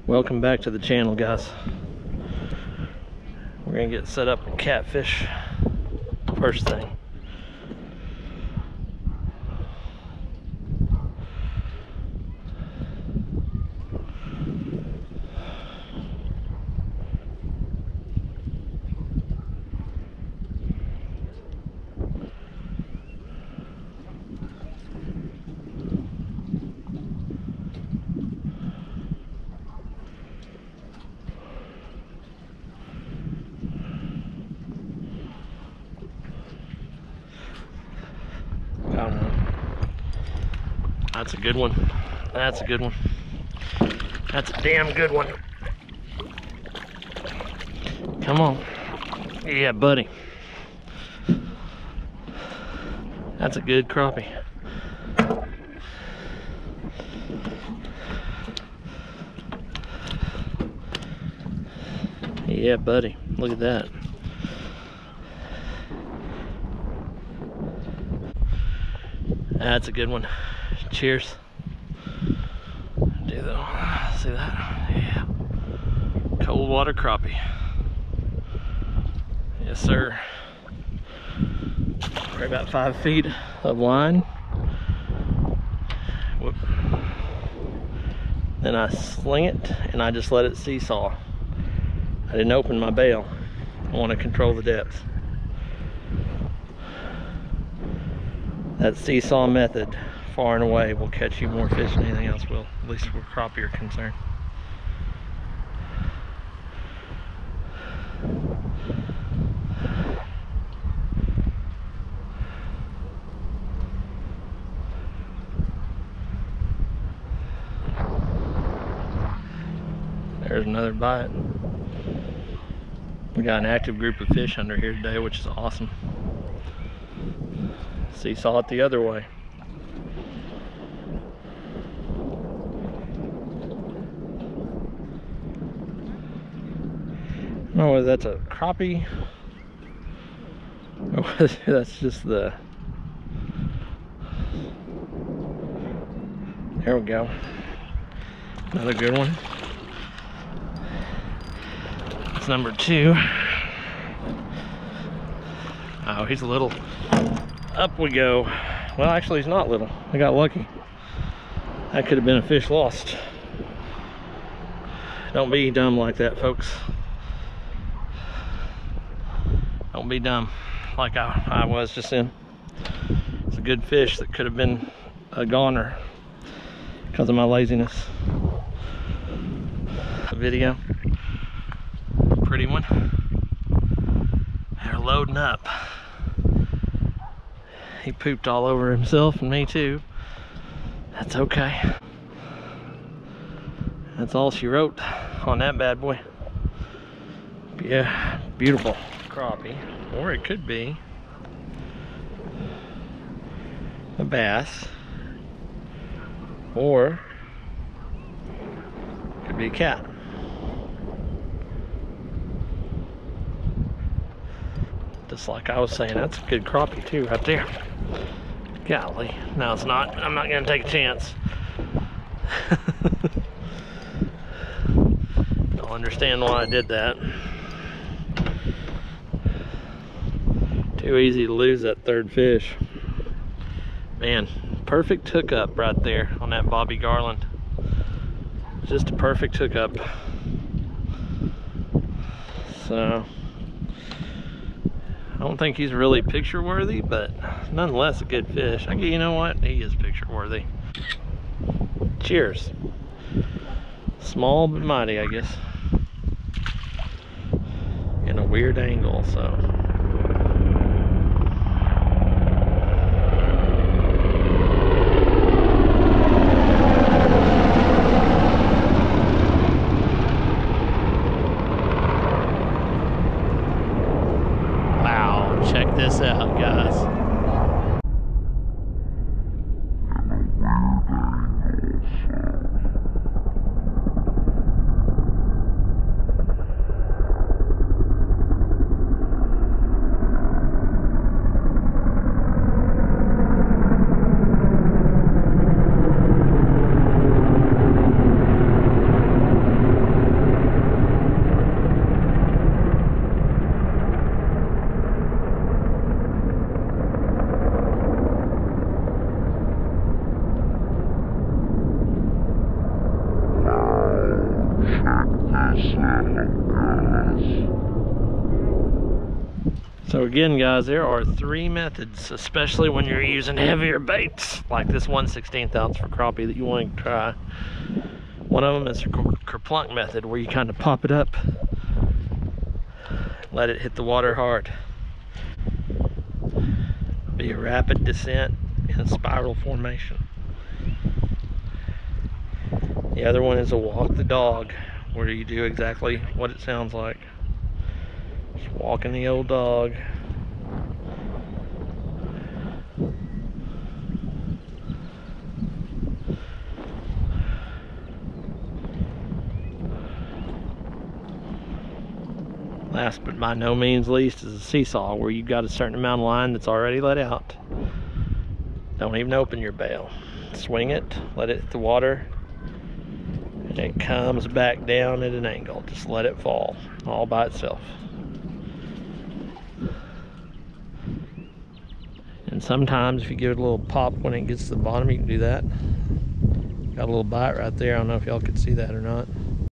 Welcome back to the channel, guys. We're gonna get set up with catfish first thing. That's a good one. That's a good one. That's a damn good one. Come on. Yeah, buddy. That's a good crappie. Yeah, buddy. Look at that. That's a good one. Cheers. See that? Yeah. Cold water crappie. Yes, sir. Probably about 5 feet of line. Whoop. Then I sling it and I just let it seesaw. I didn't open my bail. I want to control the depth. That seesaw method, far and away, will catch you more fish than anything else will, at least where crappie are concerned. There's another bite. We got an active group of fish under here today, which is awesome. Seesaw it the other way. I don't know whether that's a crappie or whether that's just the... There we go. Another good one. That's number 2. Oh, he's a little. Up we go. Well, actually he's not little. I got lucky. That could have been a fish lost. Don't be dumb like that, folks. Don't be dumb like I was just in. It's a good fish that could have been a goner because of my laziness. A video. Pretty one. They're loading up. He pooped all over himself and me too. That's okay. That's all she wrote on that bad boy. Yeah, beautiful crappie. Or it could be a bass. Or it could be a cat. Just like I was saying, that's a good crappie too, right there. Golly. No, it's not. I'm not gonna take a chance. Don't understand why I did that. Too easy to lose that third fish. Man, perfect hookup right there on that Bobby Garland. Just a perfect hookup. So I don't think he's really picture worthy, but nonetheless a good fish. You know what? He is picture worthy. Cheers. Small but mighty, I guess. In a weird angle, so. Check this out, guys. So again, guys, there are 3 methods, especially when you're using heavier baits like this 1/16 ounce for crappie, that you want to try. One of them is the kerplunk method, where you kind of pop it up, let it hit the water hard. Be a rapid descent in a spiral formation. The other one is a walk the dog, where you do exactly what it sounds like. Just walking the old dog. Last but by no means least is a seesaw, where you've got a certain amount of line that's already let out. Don't even open your bail. Swing it, let it hit the water, and it comes back down at an angle. Just let it fall all by itself. And sometimes if you give it a little pop when it gets to the bottom, you can do that. Got a little bite right there. I don't know if y'all could see that or not.